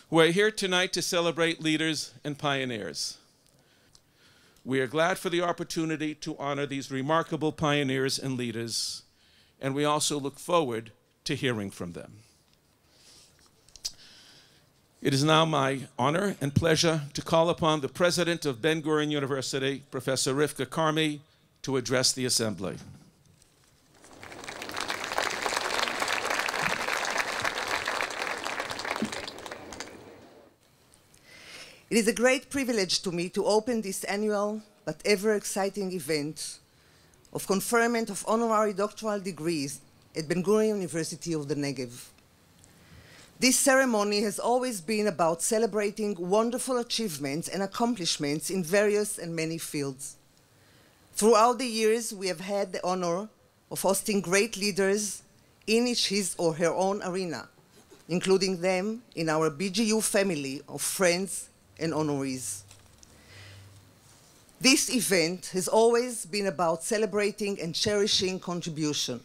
who are here tonight to celebrate leaders and pioneers. We are glad for the opportunity to honor these remarkable pioneers and leaders, and we also look forward to hearing from them. It is now my honor and pleasure to call upon the president of Ben-Gurion University, Professor Rivka Karmi, to address the assembly. It is a great privilege to me to open this annual but ever-exciting event of conferment of honorary doctoral degrees at Ben-Gurion University of the Negev. This ceremony has always been about celebrating wonderful achievements and accomplishments in various and many fields. Throughout the years, we have had the honor of hosting great leaders in each his or her own arena, including them in our BGU family of friends and honorees. This event has always been about celebrating and cherishing contribution,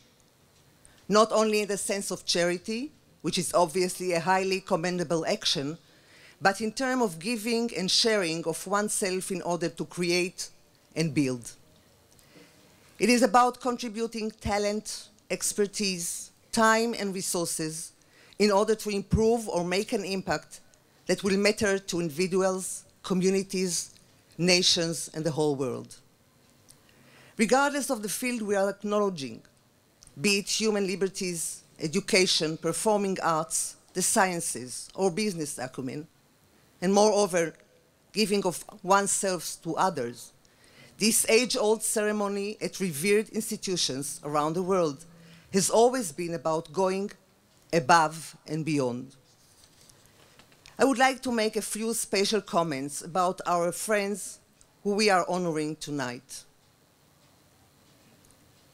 not only in the sense of charity, which is obviously a highly commendable action, but in terms of giving and sharing of oneself in order to create and build. It is about contributing talent, expertise, time, and resources in order to improve or make an impact that will matter to individuals, communities, nations, and the whole world. Regardless of the field we are acknowledging, be it human liberties, education, performing arts, the sciences, or business acumen, and moreover, giving of oneself to others, this age-old ceremony at revered institutions around the world has always been about going above and beyond. I would like to make a few special comments about our friends who we are honoring tonight.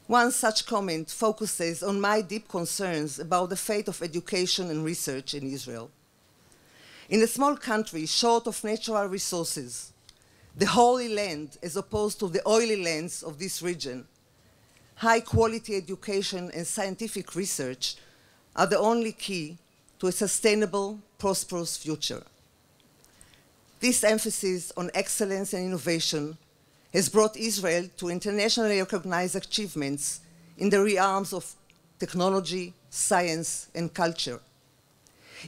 One such comment focuses on my deep concerns about the fate of education and research in Israel. In a small country short of natural resources, the Holy Land as opposed to the oily lands of this region, high-quality education and scientific research are the only key to a sustainable, prosperous future. This emphasis on excellence and innovation has brought Israel to internationally recognized achievements in the realms of technology, science, and culture.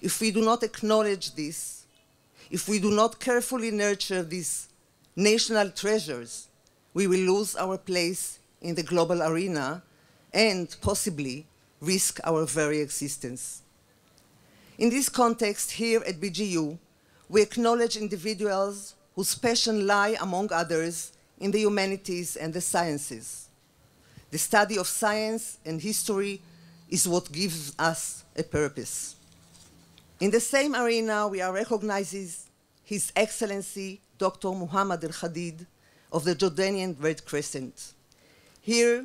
If we do not acknowledge this, if we do not carefully nurture these national treasures, we will lose our place in the global arena and possibly risk our very existence. In this context, here at BGU, we acknowledge individuals whose passion lie, among others, in the humanities and the sciences. The study of science and history is what gives us a purpose. In the same arena, we are recognizing His Excellency, Dr. Mohammed Al-Hadid of the Jordanian Red Crescent. He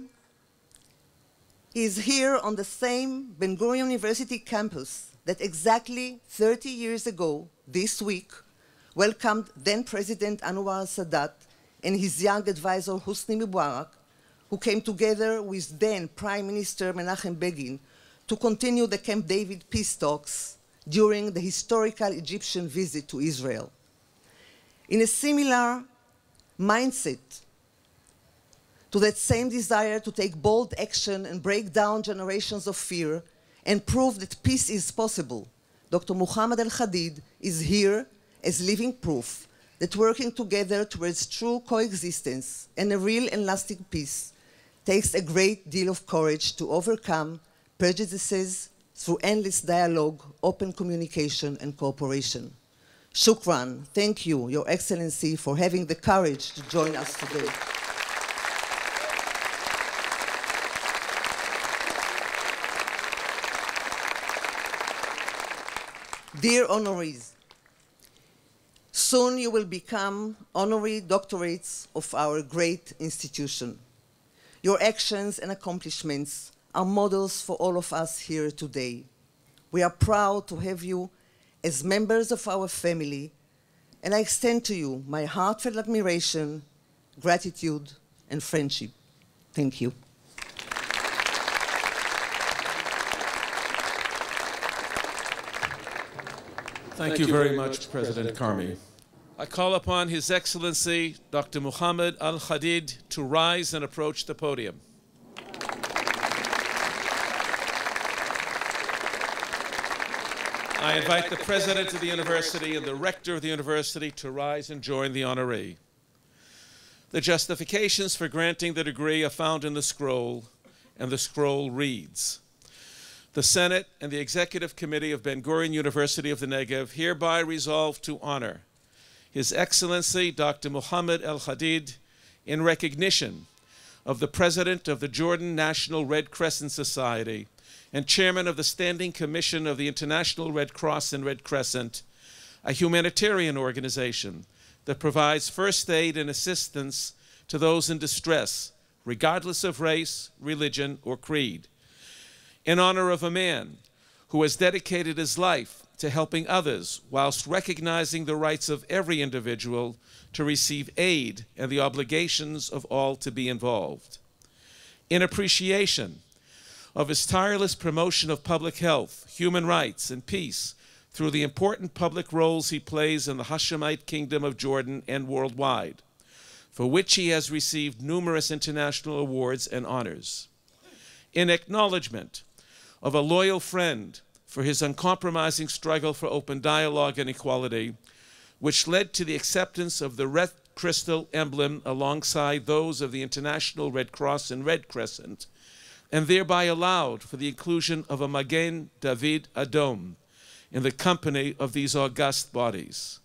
is here on the same Ben-Gurion University campus that exactly 30 years ago, this week, welcomed then-President Anwar Sadat and his young advisor Hosni Mubarak, who came together with then-Prime Minister Menachem Begin to continue the Camp David peace talks during the historical Egyptian visit to Israel. In a similar mindset to that same desire to take bold action and break down generations of fear and prove that peace is possible, Dr. Mohammed Al-Hadid is here as living proof that working together towards true coexistence and a real and lasting peace takes a great deal of courage to overcome prejudices through endless dialogue, open communication, and cooperation. Shukran. Thank you, Your Excellency, for having the courage to join us today. Dear honorees, soon you will become honorary doctorates of our great institution. Your actions and accomplishments are models for all of us here today. We are proud to have you as members of our family, and I extend to you my heartfelt admiration, gratitude, and friendship. Thank you. Thank you very much, President Karmi. I call upon His Excellency, Dr. Mohammed Al-Hadid, to rise and approach the podium. I invite the President of the University and the Rector of the University to rise and join the Honorary. The justifications for granting the degree are found in the scroll, and the scroll reads: The Senate and the Executive Committee of Ben-Gurion University of the Negev hereby resolve to honor His Excellency Dr. Mohammed Al-Hadid in recognition of the President of the Jordan National Red Crescent Society and Chairman of the Standing Commission of the International Red Cross and Red Crescent, a humanitarian organization that provides first aid and assistance to those in distress, regardless of race, religion, or creed. In honor of a man who has dedicated his life to helping others whilst recognizing the rights of every individual to receive aid and the obligations of all to be involved. In appreciation of his tireless promotion of public health, human rights, and peace through the important public roles he plays in the Hashemite Kingdom of Jordan and worldwide, for which he has received numerous international awards and honors. In acknowledgement of a loyal friend for his uncompromising struggle for open dialogue and equality, which led to the acceptance of the Red Crystal emblem alongside those of the International Red Cross and Red Crescent, and thereby allowed for the inclusion of a Magen David Adom in the company of these august bodies.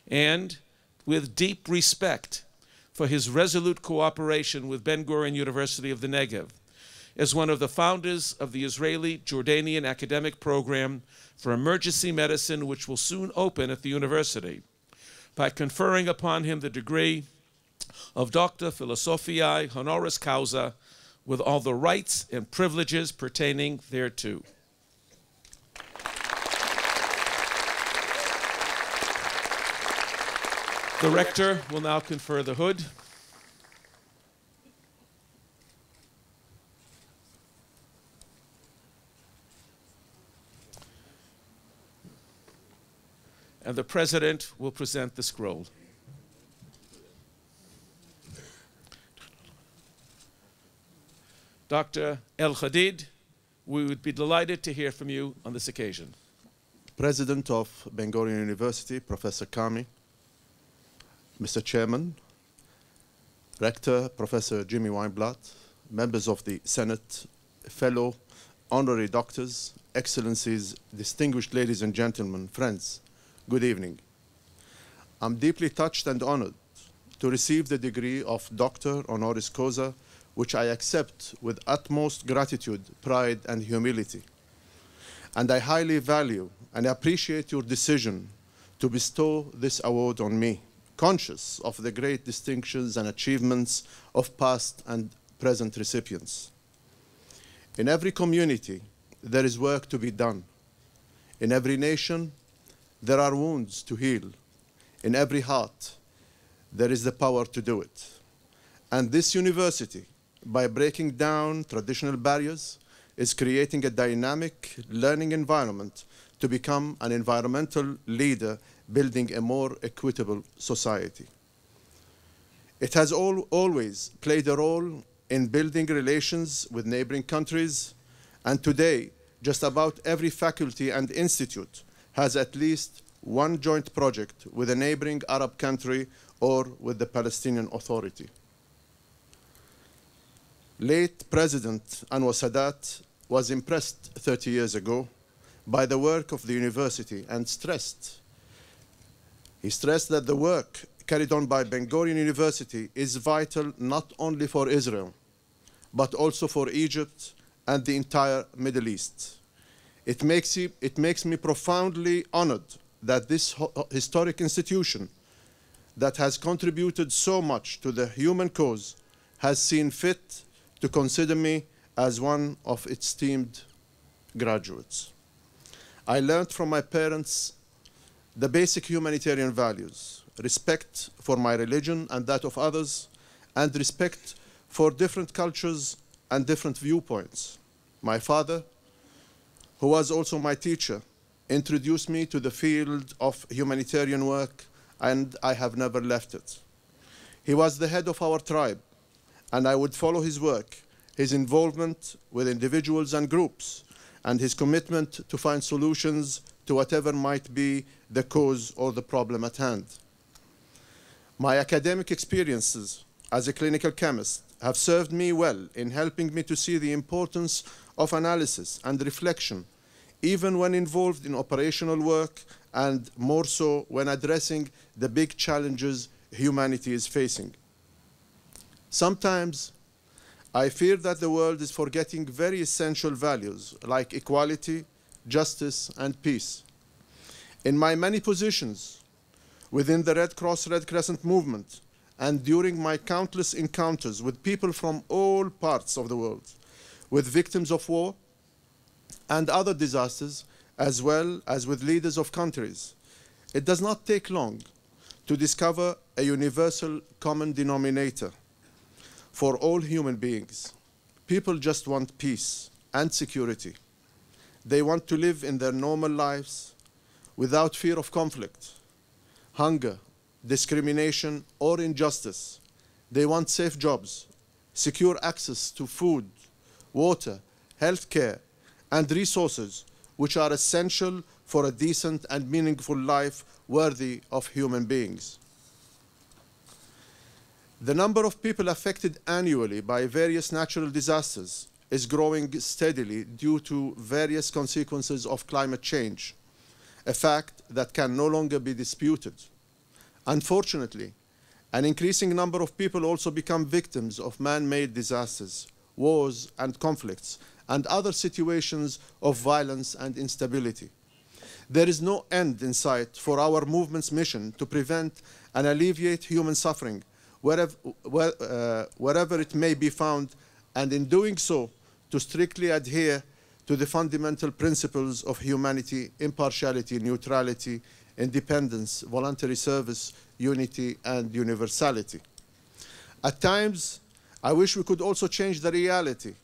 And with deep respect for his resolute cooperation with Ben-Gurion University of the Negev, as one of the founders of the Israeli-Jordanian academic program for emergency medicine, which will soon open at the university, by conferring upon him the degree of Doctor Philosophiae Honoris Causa, with all the rights and privileges pertaining thereto. The Rector will now confer the hood. And the President will present the scroll. Dr. Al-Hadid, we would be delighted to hear from you on this occasion. President of Ben-Gurion University, Professor Karmi, Mr. Chairman, Rector, Professor Jimmy Weinblatt, members of the Senate, fellow honorary doctors, excellencies, distinguished ladies and gentlemen, friends, good evening. I'm deeply touched and honored to receive the degree of Doctor Honoris Causa, which I accept with utmost gratitude, pride, and humility. And I highly value and appreciate your decision to bestow this award on me, conscious of the great distinctions and achievements of past and present recipients. In every community, there is work to be done. In every nation, there are wounds to heal. In every heart, there is the power to do it. And this university, by breaking down traditional barriers, is creating a dynamic learning environment to become an environmental leader, building a more equitable society. It has always played a role in building relations with neighboring countries, and today, just about every faculty and institute has at least one joint project with a neighboring Arab country or with the Palestinian Authority. Late President Anwar Sadat was impressed 30 years ago by the work of the university and he stressed that the work carried on by Ben-Gurion University is vital not only for Israel, but also for Egypt and the entire Middle East. It makes me profoundly honored that this historic institution that has contributed so much to the human cause has seen fit to consider me as one of its esteemed graduates. I learned from my parents the basic humanitarian values, respect for my religion and that of others, and respect for different cultures and different viewpoints. My father, who was also my teacher, introduced me to the field of humanitarian work, and I have never left it. He was the head of our tribe, and I would follow his work, his involvement with individuals and groups, and his commitment to find solutions to whatever might be the cause or the problem at hand. My academic experiences as a clinical chemist have served me well in helping me to see the importance of analysis and reflection, even when involved in operational work, and more so when addressing the big challenges humanity is facing. Sometimes I fear that the world is forgetting very essential values like equality, justice, and peace. In my many positions within the Red Cross Red Crescent movement, and during my countless encounters with people from all parts of the world, with victims of war and other disasters, as well as with leaders of countries, it does not take long to discover a universal common denominator for all human beings. People just want peace and security. They want to live in their normal lives without fear of conflict, hunger, discrimination, or injustice. They want safe jobs, secure access to food, water, health care, and resources which are essential for a decent and meaningful life worthy of human beings. The number of people affected annually by various natural disasters is growing steadily due to various consequences of climate change, a fact that can no longer be disputed. Unfortunately, an increasing number of people also become victims of man-made disasters, wars and conflicts, and other situations of violence and instability. There is no end in sight for our movement's mission to prevent and alleviate human suffering wherever it may be found, and in doing so, to strictly adhere to the fundamental principles of humanity, impartiality, neutrality, independence, voluntary service, unity, and universality. At times, I wish we could also change the reality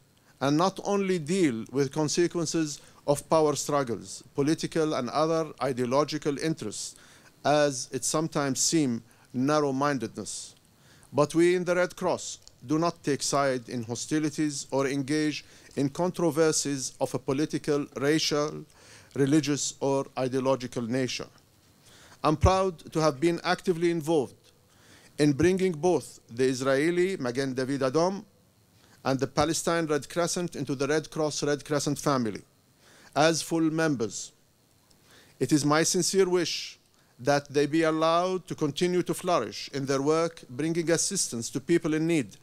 and not only deal with consequences of power struggles, political and other ideological interests, as it sometimes seems narrow-mindedness. But we in the Red Cross do not take side in hostilities or engage in controversies of a political, racial, religious, or ideological nature. I'm proud to have been actively involved in bringing both the Israeli Magen David Adom and the Palestine Red Crescent into the Red Cross Red Crescent family as full members. It is my sincere wish that they be allowed to continue to flourish in their work, bringing assistance to people in need,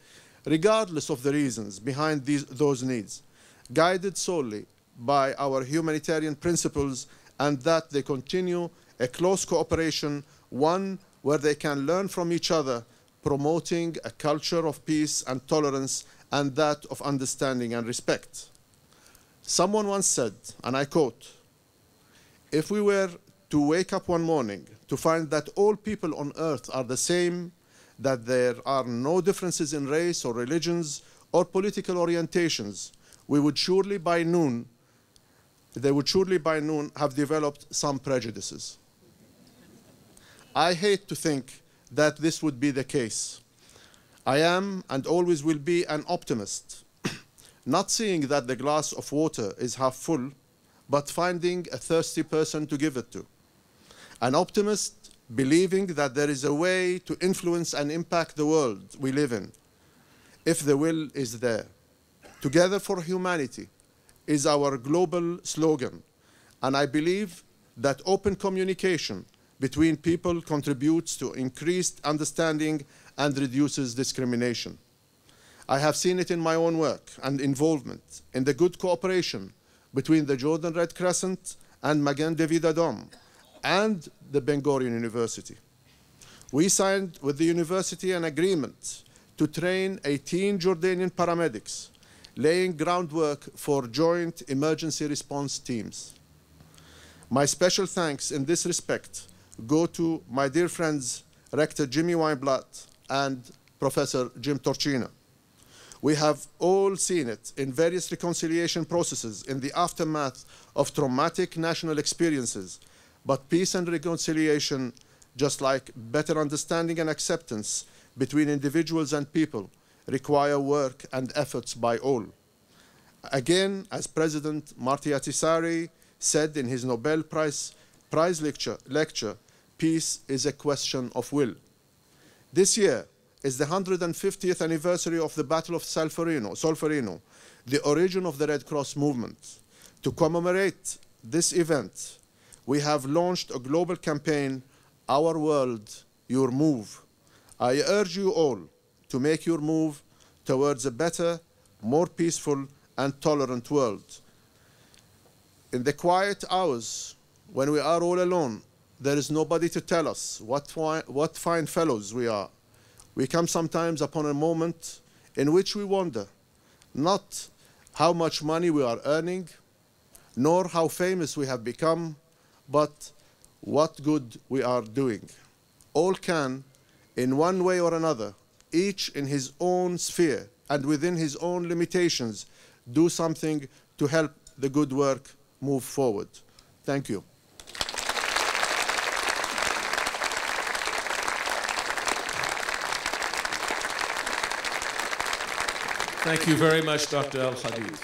regardless of the reasons behind those needs, guided solely by our humanitarian principles, and that they continue a close cooperation, one where they can learn from each other, promoting a culture of peace and tolerance, and that of understanding and respect. Someone once said, and I quote, "If we were to wake up one morning to find that all people on earth are the same, that there are no differences in race or religions or political orientations, they would surely by noon have developed some prejudices." I hate to think that this would be the case. I am and always will be an optimist, not seeing that the glass of water is half full, but finding a thirsty person to give it to. An optimist believing that there is a way to influence and impact the world we live in, if the will is there. Together for humanity is our global slogan, and I believe that open communication between people contributes to increased understanding and reduces discrimination. I have seen it in my own work and involvement in the good cooperation between the Jordan Red Crescent and Magen David Adom and the Ben-Gurion University. We signed with the university an agreement to train 18 Jordanian paramedics, laying groundwork for joint emergency response teams. My special thanks in this respect go to my dear friends, Rector Jimmy Weinblatt and Professor Jim Torcina. We have all seen it in various reconciliation processes in the aftermath of traumatic national experiences. But peace and reconciliation, just like better understanding and acceptance between individuals and people, require work and efforts by all. Again, as President Marty Ahtisaari said in his Nobel Prize lecture, peace is a question of will. This year is the 150th anniversary of the Battle of Solferino, the origin of the Red Cross movement. To commemorate this event, we have launched a global campaign, Our World, Your Move. I urge you all to make your move towards a better, more peaceful, and tolerant world. In the quiet hours, when we are all alone, there is nobody to tell us what fine fellows we are. We come sometimes upon a moment in which we wonder, not how much money we are earning, nor how famous we have become, but what good we are doing. All can, in one way or another, each in his own sphere and within his own limitations, do something to help the good work move forward. Thank you. Thank you very much, Dr. Al-Hadid.